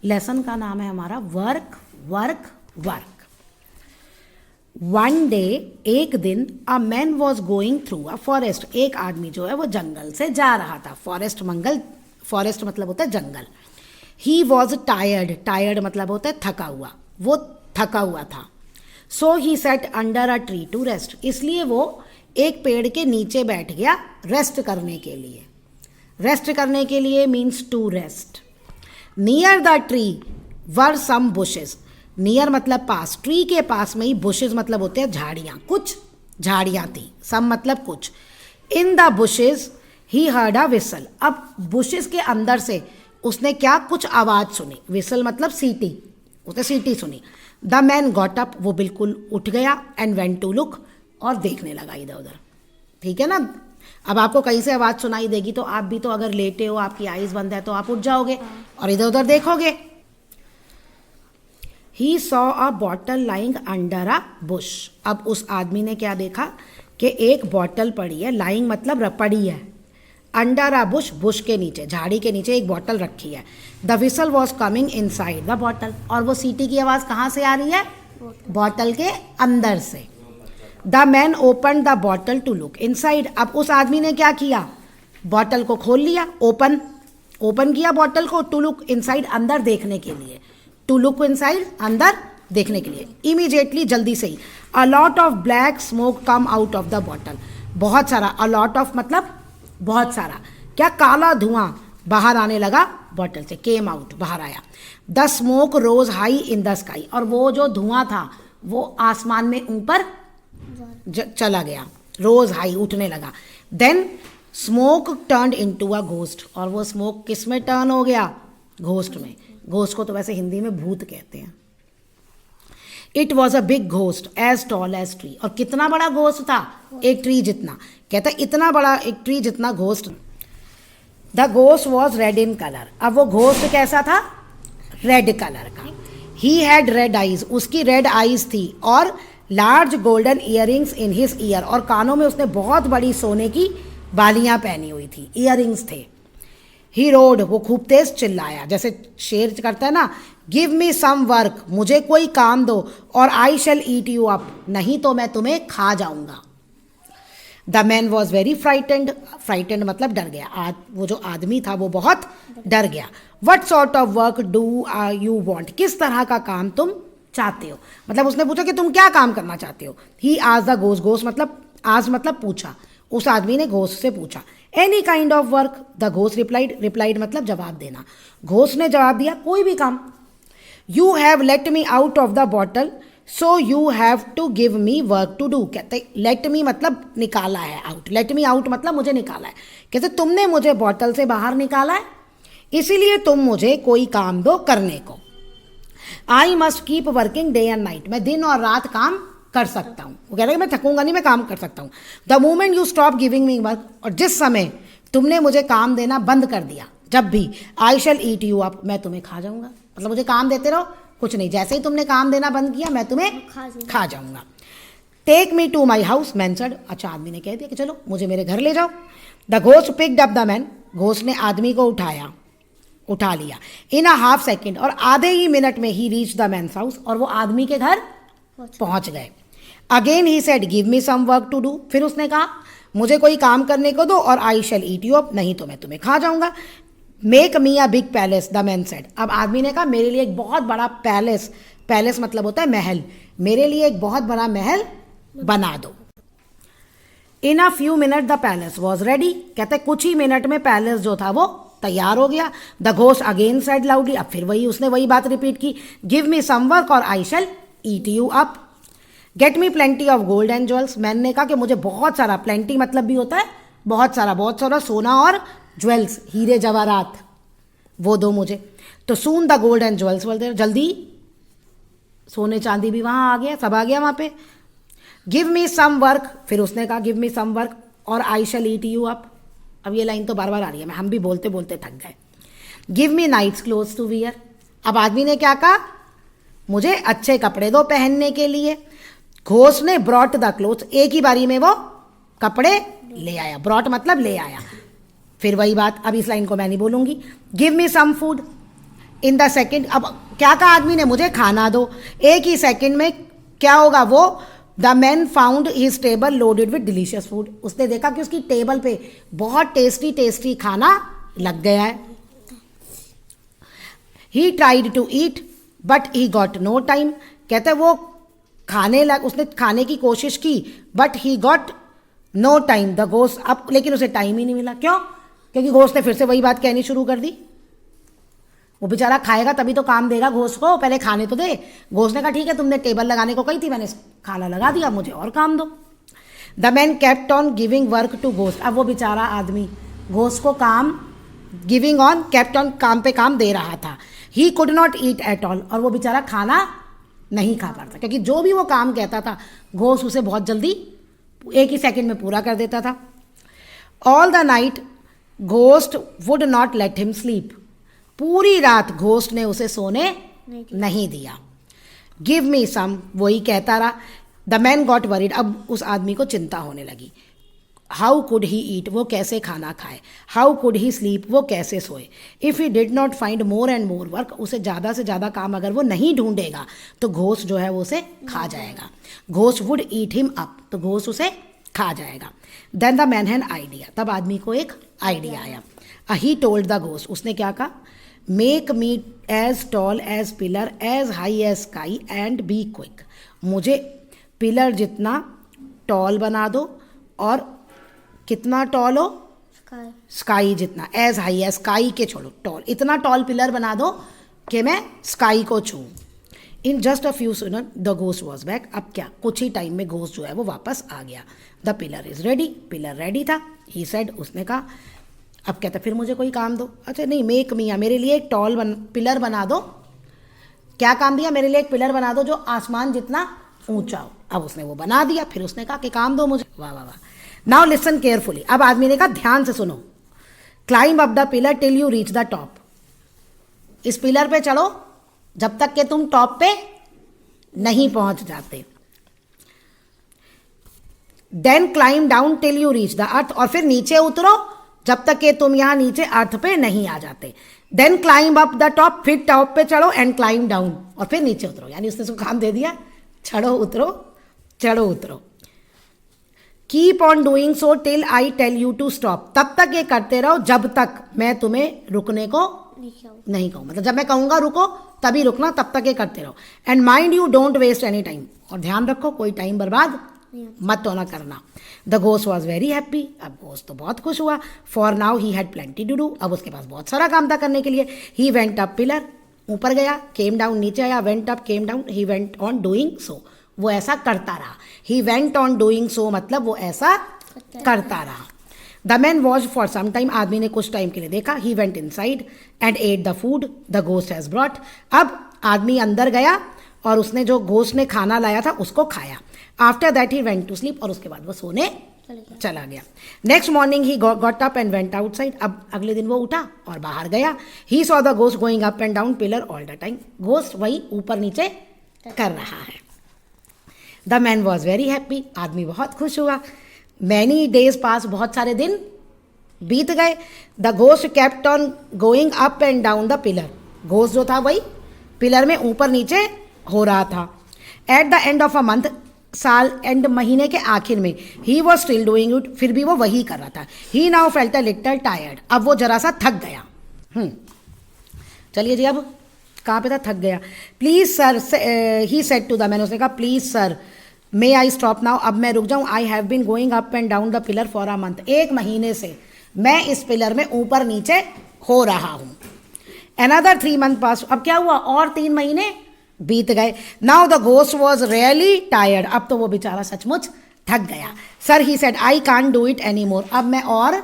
Lesson का नाम है हमारा work work work. One day, एक दिन, a man was going through a forest, एक आदमी जो है वो जंगल से जा रहा था। फॉरेस्ट मतलब होता है जंगल। ही वॉज टायर्ड, टायर्ड मतलब होता है थका हुआ, वो थका हुआ था। So he sat under a tree to rest, इसलिए वो एक पेड़ के नीचे बैठ गया रेस्ट करने के लिए। रेस्ट करने के लिए means to rest. Near the tree were some bushes, near मतलब पास, ट्री के पास में ही बुशेस मतलब होते हैं झाड़ियाँ, कुछ झाड़ियाँ थी, सम मतलब कुछ। In the bushes he heard a whistle, अब बुशेस के अंदर से उसने क्या, कुछ आवाज़ सुनी। विसल मतलब सीटी, उसने सीटी सुनी। द मैन गॉट अप, वो बिल्कुल उठ गया, एंड वेंट टू लुक, और देखने लगा इधर उधर। ठीक है ना। अब आपको कहीं से आवाज़ सुनाई देगी तो आप भी तो अगर लेटे हो, आपकी आइज़ बंद है, तो आप उठ जाओगे और इधर उधर देखोगे। He saw a bottle lying under a bush, अब उस आदमी ने क्या देखा कि एक बॉटल पड़ी है, लाइंग मतलब पड़ी है, अंडर अ बुश, बुश के नीचे, झाड़ी के नीचे एक बॉटल रखी है। The whistle was coming in side the bottle, और वो सीटी की आवाज़ कहाँ से आ रही है, बॉटल के अंदर से। The man open the bottle to look inside, अब उस आदमी ने क्या किया, बॉटल को खोल लिया, ओपन किया बॉटल को, टू लुक इन साइड, अंदर देखने के लिए, टू लुक इन साइड, अंदर देखने के लिए। इमीडिएटली, जल्दी से ही, a lot of black smoke come out of the bottle, बहुत सारा, अ लॉट ऑफ मतलब बहुत सारा, क्या, काला धुआं बाहर आने लगा बॉटल से, केम आउट, बाहर आया। The smoke rose high in the sky, और वो जो धुआं था वो आसमान में ऊपर चला गया, रोज हाई, उठने लगा। Then smoke turn into a ghost, और वो स्मोक किस में टर्न हो गया, घोस्ट में। घोस्ट को तो वैसे हिंदी में भूत कहते हैं। It was a big ghost as tall as tree, और कितना बड़ा घोस्ट था, एक ट्री जितना, कहता है इतना बड़ा एक ट्री जितना ghost. The ghost was red in colour, अब वो घोस्ट कैसा था, रेड कलर का। ही हैड रेड आइज, उसकी रेड आइज थी, और large golden earrings in his year, और कानों में उसने बहुत बड़ी सोने की बालियां पहनी हुई थी, ईयरिंग्स थे। ही रोड, वो खूब तेज चिल्लाया, जैसे शेर करता है ना, गिव मी सम वर्क, मुझे कोई काम दो, और I shall eat you up, नहीं तो मैं तुम्हें खा जाऊंगा। The man was very frightened मतलब डर गया, वो जो आदमी था वो बहुत डर गया। What sort of work do you want, किस तरह का काम तुम चाहते हो, मतलब उसने पूछा कि तुम क्या काम करना चाहते हो। ही आज द घोस्ट, घोस्ट मतलब आज मतलब पूछा, उस आदमी ने घोस्ट से पूछा। Any kind of work, the ghost replied मतलब जवाब देना। घोस्ट ने जवाब दिया, कोई भी काम। You have let me out of the bottle, so you have to give me work to do, कहते लेट मी मतलब निकाला है, आउट, लेट मी आउट मतलब मुझे निकाला है, कहते तुमने मुझे बॉटल से बाहर निकाला है, इसीलिए तुम मुझे कोई काम दो करने को। I must keep working day and night, मैं दिन और रात काम कर सकता हूँ, वो कह रहे हैं मैं थकूंगा नहीं, मैं काम कर सकता हूँ। The moment you stop giving me work, और जिस समय तुमने मुझे काम देना बंद कर दिया, जब भी, आई शैल ईट यू अप, मैं तुम्हें खा जाऊंगा, मतलब मुझे काम देते रहो, कुछ नहीं, जैसे ही तुमने काम देना बंद किया मैं तुम्हें खा जाऊंगा। Take me to my house, man said, अच्छा आदमी ने कह दिया कि चलो मुझे मेरे घर ले जाओ। The ghost picked up the man, ghost ने आदमी को उठा लिया। इन अ हाफ सेकेंड, और आधे ही मिनट में ही रीच द मैन्स हाउस, और वो आदमी के घर पहुंच गए। Again he said give me some work to do, फिर उसने कहा मुझे कोई काम करने को दो, और I shall eat you up, नहीं तो मैं तुम्हें खा जाऊंगा। Make me a big palace, the man said, अब आदमी ने कहा मेरे लिए एक बहुत बड़ा पैलेस, पैलेस मतलब होता है महल, मेरे लिए एक बहुत बड़ा महल बना दो। In a few minute the palace was ready, कहते कुछ ही मिनट में पैलेस जो था वो तैयार हो गया। The ghost again said loudly, अब फिर उसने वही बात रिपीट की, गिव मी सम वर्क और I shall eat you up. Get me plenty of gold and jewels, मैंने कहा कि मुझे बहुत सारा, प्लेंटी मतलब भी होता है बहुत सारा सोना और ज्वेल्स, हीरे जवाहरात, वो दो मुझे। तो soon the gold and jewels बोलते, जल्दी सोने चांदी भी वहाँ आ गया, सब आ गया वहाँ पे। गिव मी सम वर्क, फिर उसने कहा गिव मी सम वर्क और I shall eat you up. अब ये लाइन तो बार बार आ रही है, हम भी बोलते बोलते थक गए। Give me night's clothes to wear, अब आदमी ने क्या कहा, मुझे अच्छे कपड़े दो पहनने के लिए। घोस्ट ने ब्रॉट द क्लोथ्स, एक ही बारी में वो कपड़े ले आया, ब्रॉट मतलब ले आया। फिर वही बात, अब इस लाइन को मैं नहीं बोलूंगी। Give me some food, in the second, अब क्या कहा आदमी ने, मुझे खाना दो, एक ही सेकेंड में क्या होगा वो, the man found his table loaded with delicious food, उसने देखा कि उसकी टेबल पे बहुत टेस्टी टेस्टी खाना लग गया है। He tried to eat but he got no time, कहते वो उसने खाने की कोशिश की but he got no time the ghost, अब लेकिन उसे टाइम ही नहीं मिला। क्यों? क्योंकि घोस्ट ने फिर से वही बात कहनी शुरू कर दी। वो बेचारा खाएगा तभी तो काम देगा घोस्ट को, पहले खाने तो दे। घोस्ट ने कहा ठीक है तुमने टेबल लगाने को कही थी, मैंने खाना लगा दिया, मुझे और काम दो। The man kept on giving work to ghost, अब वो बेचारा आदमी घोस्ट को काम गिविंग ऑन केप्ट ऑन, काम पे काम दे रहा था। He could not eat at all, और वो बेचारा खाना नहीं खा पाता क्योंकि जो भी वो काम कहता था घोस्ट उसे बहुत जल्दी एक ही सेकंड में पूरा कर देता था। All the night ghost would not let him sleep, पूरी रात घोस्ट ने उसे सोने नहीं दिया। गिव मी सम, वही कहता रहा। द मैन गॉट वरीड, अब उस आदमी को चिंता होने लगी। हाउ कुड ही ईट, वो कैसे खाना खाए। हाउ कुड ही स्लीप, वो कैसे सोए। If he did not find more and more work, उसे ज़्यादा से ज़्यादा काम अगर वो नहीं ढूंढेगा तो घोस्ट जो है वो उसे खा जाएगा। Ghost would eat him up, तो घोस्ट उसे खा जाएगा। Then the man had an idea, तब आदमी को एक आइडिया आया। ही टोल्ड द घोस्ट, उसने क्या कहा, make me as tall as pillar as high as sky and be quick, मुझे पिलर जितना टॉल बना दो, और कितना टॉल हो, स्काई जितना, एज हाई एज स्काई के छोड़ो टॉल, इतना टॉल पिलर बना दो कि मैं स्काई को छूऊं। In just a few second the ghost was back, अब क्या कुछ ही टाइम में घोस्ट जो है वो वापस आ गया। The pillar is ready, pillar ready था। ही सेड, उसने कहा, अब कहता फिर मुझे कोई काम दो। अच्छा नहीं, मेक मी, मेरे लिए एक पिलर बना दो। क्या काम दिया, मेरे लिए एक पिलर बना दो जो आसमान जितना ऊंचा हो। अब उसने वो बना दिया, फिर उसने कहा कि काम दो मुझे। वाह वाह वाह। नाउ लिसन केयरफुली, अब आदमी ने कहा ध्यान से सुनो। Climb up the pillar till you reach the top, इस पिलर पे चढ़ो जब तक कि तुम टॉप पे नहीं पहुंच जाते। Then climb down till you reach the earth, और फिर नीचे उतरो जब तक कि तुम यहां नीचे अर्थ पे नहीं आ जाते। Then climb up the top, फिर टॉप पे चढ़ो, एंड क्लाइंब डाउन, और फिर नीचे उतरो। यानी उसने उसको काम दे दिया, चढ़ो उतरो, चढ़ो उतरो। Keep on doing so till I tell you to stop, तब तक ये करते रहो जब तक मैं तुम्हें रुकने को नहीं कहूँ, मतलब जब मैं कहूँगा रुको तभी रुकना, तब तक ये करते रहो। And mind you don't waste any time, और ध्यान रखो कोई टाइम बर्बाद मत होना करना। The ghost was very happy, अब घोस्ट तो बहुत खुश हुआ। For now he had plenty to do, अब उसके पास बहुत सारा काम था करने के लिए। ही वेंट अप पिलर, ऊपर गया, केम डाउन नीचे आया, went up came down, he went on doing so, वो ऐसा करता रहा। He went on doing so मतलब वो ऐसा करता रहा। The man watch for some time, आदमी ने कुछ टाइम के लिए देखा। He went inside and ate the food the ghost has brought, अब आदमी अंदर गया और उसने जो घोस्ट ने खाना लाया था उसको खाया। After that he went to sleep, और उसके बाद वो सोने चला गया। Next morning he got up and went outside, अब अगले दिन वो उठा और बाहर गया। He saw the ghost going up and down pillar all the time, ghost वही ऊपर नीचे कर रहा है। The man was very happy, आदमी बहुत खुश हुआ। मैनी डेज पास, बहुत सारे दिन बीत गए। The ghost kept on going up and down the pillar, ghost जो था वही पिलर में ऊपर नीचे हो रहा था। At the end of a month, साल एंड महीने के आखिर में, he was still doing it, फिर भी वो वही कर रहा था। He now felt a little tired, अब वो जरा सा थक गया। चलिए जी, अब कहाँ पे था, थक गया। Please sir, he said to the man, उसने कहा please sir may I stop now, अब मैं रुक जाऊँ। I have been going up and down the pillar for a month, एक महीने से मैं इस पिलर में ऊपर नीचे हो रहा हूँ। अनदर 3 months पास, अब क्या हुआ, और 3 महीने बीत गए। Now the ghost was really tired, अब तो वो बेचारा सचमुच थक गया। Sir he said I can't do it any more, अब मैं और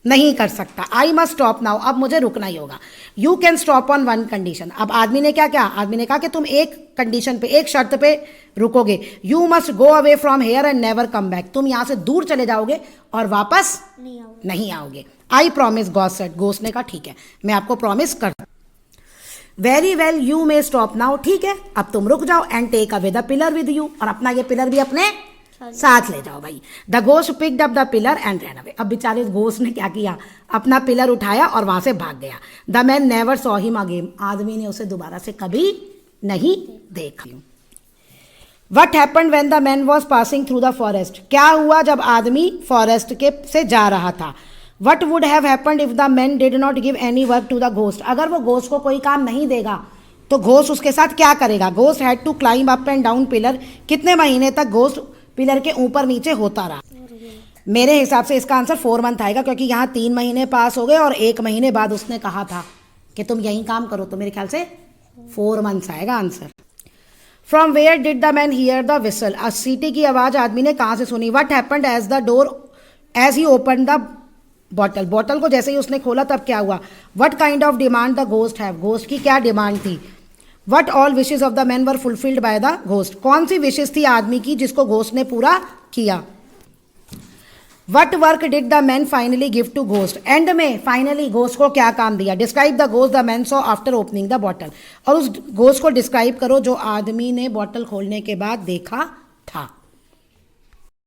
नहीं कर सकता। आई मस्ट स्टॉप नाउ, अब मुझे रुकना ही होगा। You can stop on one condition, अब आदमी ने क्या किया, आदमी ने कहा कि तुम एक कंडीशन पे, एक शर्त पे रुकोगे। You must go away from here and never come back, तुम यहां से दूर चले जाओगे और वापस नहीं आओगे। I promise, God said, ghost ने कहा ठीक है मैं आपको प्रॉमिस कर। Very well you may stop now, ठीक है अब तुम रुक जाओ। And take away the pillar with you, और अपना ये पिलर भी अपने साथ ले जाओ भाई। The ghost picked up the pillar and ran away. अब बेचारे घोस्ट ने क्या किया, अपना पिलर उठाया और वहां से भाग गया। The man never saw him again. आदमी ने उसे दोबारा से कभी नहीं देखा। What happened when the man was passing through the forest. क्या हुआ जब आदमी फॉरेस्ट के से जा रहा था। What would have happened if the man did not give any work to the ghost. अगर वो घोस्ट को कोई काम नहीं देगा तो घोस्ट उसके साथ क्या करेगा। Ghost had to climb up and down pillar. कितने महीने तक घोस्ट पिलर के ऊपर नीचे होता रहा। मेरे हिसाब से इसका आंसर 4 मंथ आएगा, क्योंकि यहाँ 3 महीने पास हो गए और 1 महीने बाद उसने कहा था कि तुम यही काम करो, तो मेरे ख्याल से 4 मंथ्स आएगा answer. From where did the man hear the whistle. सीटी की आवाज आदमी ने कहाँ से सुनी। What happened as the door as he open the bottle. Bottle को जैसे ही उसने खोला तब क्या हुआ। What kind of demand the ghost have. Ghost की क्या डिमांड थी। What all wishes of the man were fulfilled by the ghost. कौन सी विशेज थी आदमी की जिसको घोस्ट ने पूरा किया। What work did the man finally give to ghost. End में फाइनली घोस्ट को क्या काम दिया। Describe the ghost the man saw after opening the bottle. और उस घोस्ट को डिस्क्राइब करो जो आदमी ने बॉटल खोलने के बाद देखा था।